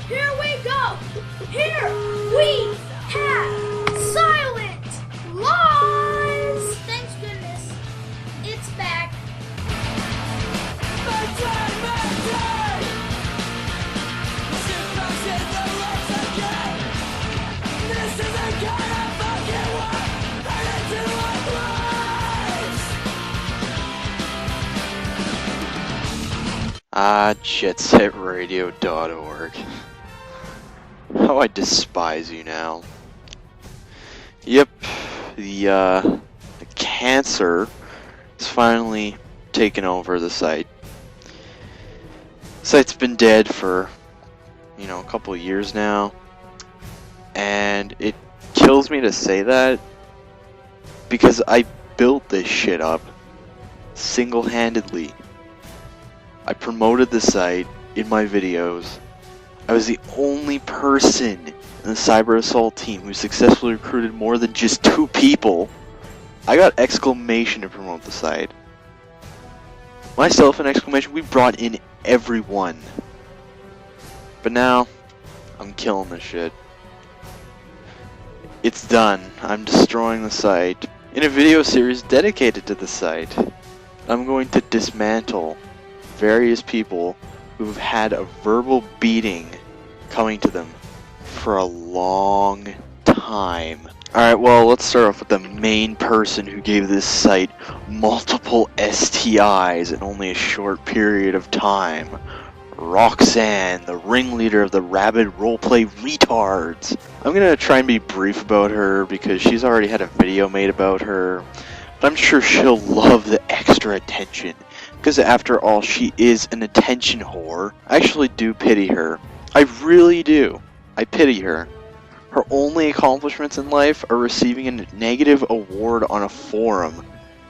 Here we go! Here we have silent lies! Thanks goodness, it's back. This is a kind of fucking war, turn into a shit.Radio.org. How I despise you now. Yep, the cancer has finally taken over the site. The site's been dead for, a couple of years now. And it kills me to say that because I built this shit up single-handedly. I promoted the site in my videos. I was the only person in the cyber assault team who successfully recruited more than just 2 people. I got exclamation to promote the site. Myself and exclamation, we brought in everyone. But now, I'm killing this shit. It's done. I'm destroying the site. In a video series dedicated to the site, I'm going to dismantle various people who've had a verbal beating coming to them for a long time. Alright, well, let's start off with the main person who gave this site multiple STIs in only a short period of time. Roxanne, the ringleader of the rabid roleplay retards. I'm gonna try and be brief about her because she's already had a video made about her, but I'm sure she'll love the extra attention, because after all, she is an attention whore. I actually do pity her. I really do. I pity her. Her only accomplishments in life are receiving a negative award on a forum,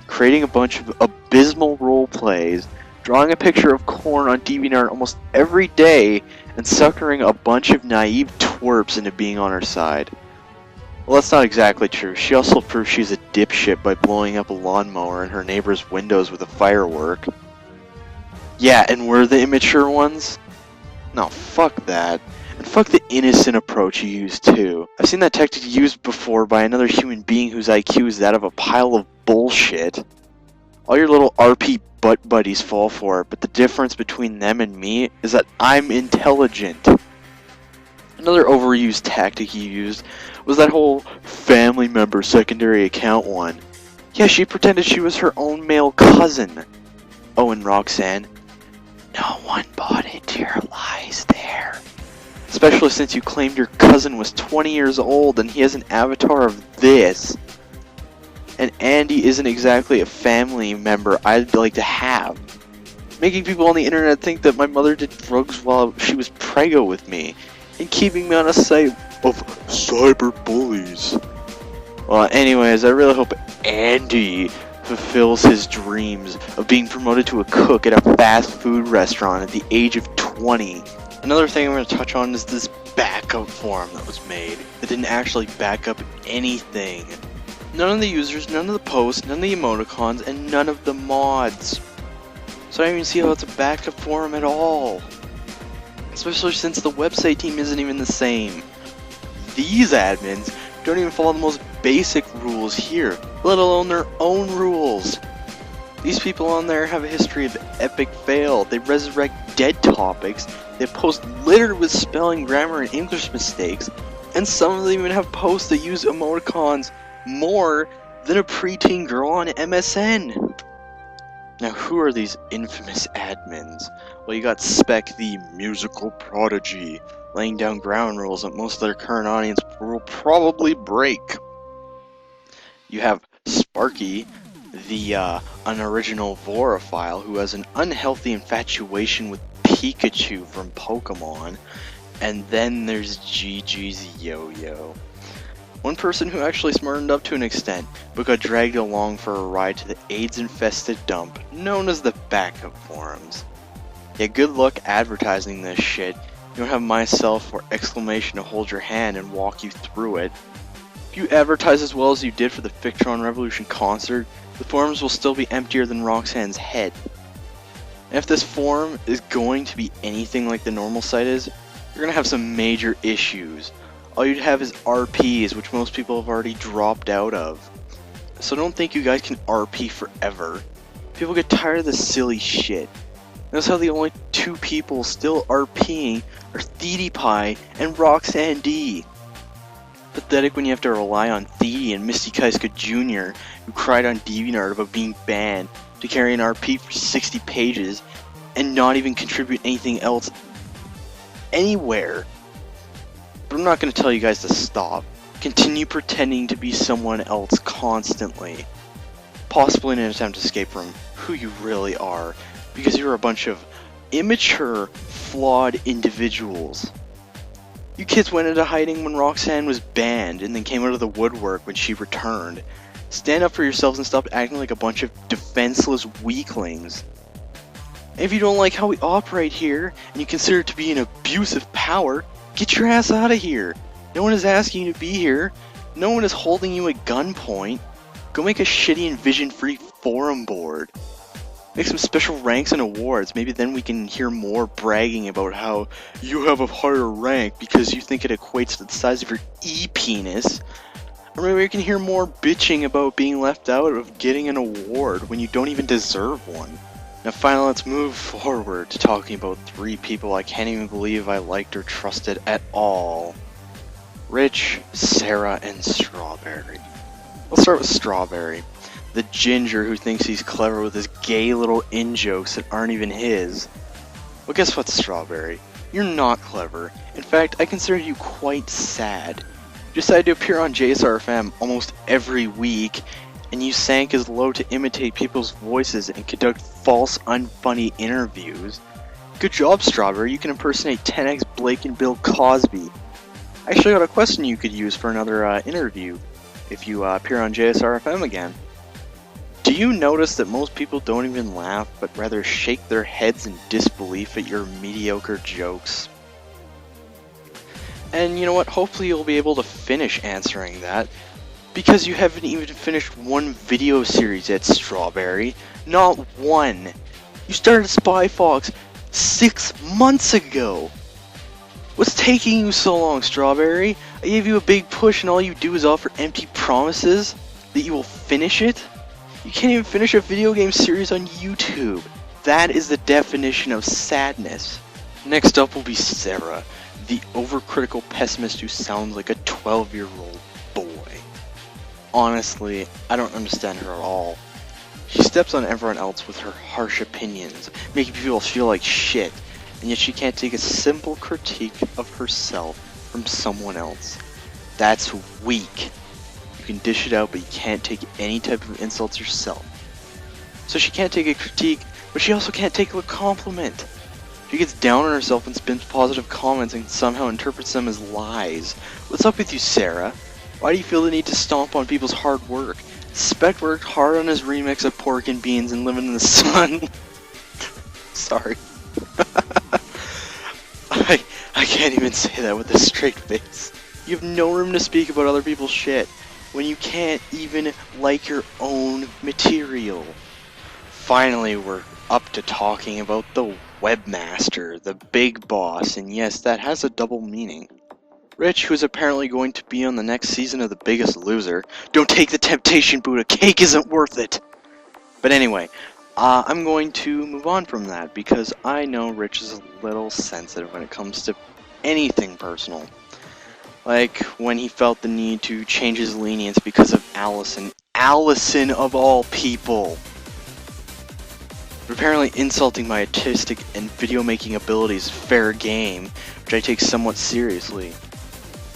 creating a bunch of abysmal roleplays, drawing a picture of corn on DeviantArt almost every day, and suckering a bunch of naive twerps into being on her side. Well, that's not exactly true. She also proves she's a dipshit by blowing up a lawnmower in her neighbor's windows with a firework. Yeah, and we're the immature ones? No, fuck that. And fuck the innocent approach you use too. I've seen that tactic used before by another human being whose IQ is that of a pile of bullshit. All your little RP butt buddies fall for it, but the difference between them and me is that I'm intelligent. Another overused tactic he used was that whole family member secondary account one. Yeah, she pretended she was her own male cousin. Oh, and Roxanne, no one bought into your lies there. Especially since you claimed your cousin was 20 years old and he has an avatar of this. And Andy isn't exactly a family member I'd like to have. Making people on the internet think that my mother did drugs while she was preggo with me, and keeping me on a site of cyber bullies. Well, anyways, I really hope Andy fulfills his dreams of being promoted to a cook at a fast food restaurant at the age of 20. Another thing I'm going to touch on is this backup forum that was made that didn't actually back up anything. None of the users, none of the posts, none of the emoticons, and none of the mods. So I don't even see how it's a backup forum at all. Especially since the website team isn't even the same. These admins don't even follow the most basic rules here, let alone their own rules. These people on there have a history of epic fail. They resurrect dead topics, they post littered with spelling, grammar, and English mistakes, and some of them even have posts that use emoticons more than a preteen girl on MSN. Now, who are these infamous admins? Well, you got Spec, the musical prodigy, laying down ground rules that most of their current audience will probably break. You have Sparky, the unoriginal vorophile who has an unhealthy infatuation with Pikachu from Pokemon. And then there's Gigi's Yo-Yo. One person who actually smartened up to an extent, but got dragged along for a ride to the AIDS-infested dump, known as the backup forums. Yeah, good luck advertising this shit. You don't have myself or exclamation to hold your hand and walk you through it. If you advertise as well as you did for the Victron Revolution concert, the forums will still be emptier than Roxanne's head. And if this forum is going to be anything like the normal site is, you're gonna have some major issues. All you'd have is RPs, which most people have already dropped out of. So don't think you guys can RP forever. People get tired of this silly shit. Notice how the only two people still RPing are TheDiePie and Roxanne D. Pathetic when you have to rely on Thede and Misty Kaiska Jr., who cried on DeviantArt about being banned, to carry an RP for 60 pages and not even contribute anything else anywhere. But I'm not going to tell you guys to stop. Continue pretending to be someone else constantly, possibly in an attempt to escape from who you really are, because you're a bunch of immature, flawed individuals. You kids went into hiding when Roxanne was banned and then came out of the woodwork when she returned. Stand up for yourselves and stop acting like a bunch of defenseless weaklings. And if you don't like how we operate here, and you consider it to be an abuse of power, get your ass out of here. No one is asking you to be here. No one is holding you at gunpoint. Go make a shitty and vision-free forum board. Make some special ranks and awards. Maybe then we can hear more bragging about how you have a higher rank because you think it equates to the size of your e-penis. Or maybe we can hear more bitching about being left out of getting an award when you don't even deserve one. Now finally, let's move forward to talking about 3 people I can't even believe I liked or trusted at all. Rich, Sarah, and Strawberry. Let's start with Strawberry, the ginger who thinks he's clever with his gay little in-jokes that aren't even his. Well, guess what, Strawberry? You're not clever. In fact, I consider you quite sad. You decided to appear on JSRFM almost every week, and you sank as low to imitate people's voices and conduct false, unfunny interviews. Good job, Strawberry. You can impersonate 10x Blake and Bill Cosby. I actually got a question you could use for another interview if you appear on JSRFM again. Do you notice that most people don't even laugh, but rather shake their heads in disbelief at your mediocre jokes? And you know what? Hopefully you'll be able to finish answering that, because you haven't even finished one video series yet, Strawberry. Not one. You started Spy Fox 6 months ago. What's taking you so long, Strawberry? I gave you a big push and all you do is offer empty promises that you will finish it? You can't even finish a video game series on YouTube. That is the definition of sadness. Next up will be Sarah, the overcritical pessimist who sounds like a 12-year-old boy. Honestly, I don't understand her at all. She steps on everyone else with her harsh opinions, making people feel like shit, and yet she can't take a simple critique of herself from someone else. That's weak. You can dish it out, but you can't take any type of insults yourself. So she can't take a critique, but she also can't take a compliment. She gets down on herself and spins positive comments and somehow interprets them as lies. What's up with you, Sarah? Why do you feel the need to stomp on people's hard work? Spec worked hard on his remix of Pork and Beans and Living in the Sun. Sorry. I can't even say that with a straight face. You have no room to speak about other people's shit when you can't even like your own material. Finally, we're up to talking about the webmaster, the big boss, and yes, that has a double meaning. Rich, who is apparently going to be on the next season of The Biggest Loser. Don't take the temptation, Buddha. Cake isn't worth it. But anyway, I'm going to move on from that because I know Rich is a little sensitive when it comes to anything personal. Like when he felt the need to change his lenience because of Allison. Allison of all people! But apparently insulting my artistic and video making abilities is fair game, which I take somewhat seriously.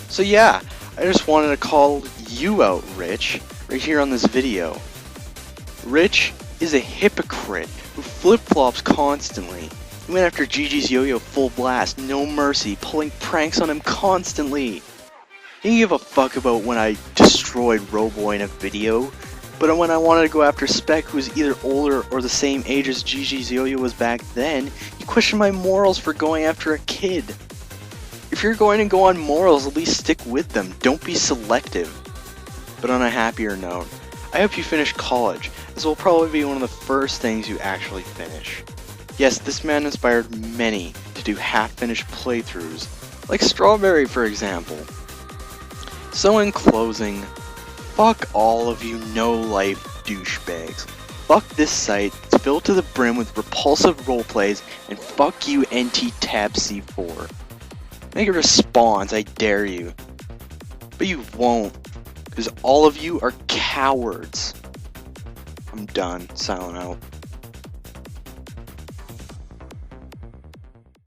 So yeah, I just wanted to call you out, Rich, right here on this video. Rich is a hypocrite who flip-flops constantly. He went after Gigi's yo-yo full blast, no mercy, pulling pranks on him constantly. He didn't give a fuck about when I destroyed Roboy in a video, but when I wanted to go after Spec, who was either older or the same age as Gigi's yo-yo was back then, he questioned my morals for going after a kid. If you're going to go on morals, at least stick with them, don't be selective. But on a happier note, I hope you finish college, as it will probably be one of the first things you actually finish. Yes, this man inspired many to do half-finished playthroughs Like Strawberry, for example. So in closing, fuck all of you no-life douchebags. Fuck this site, it's filled to the brim with repulsive roleplays, and fuck you NT-Tab C4. Make a response, I dare you. But you won't, because all of you are cowards. I'm done. Silent out.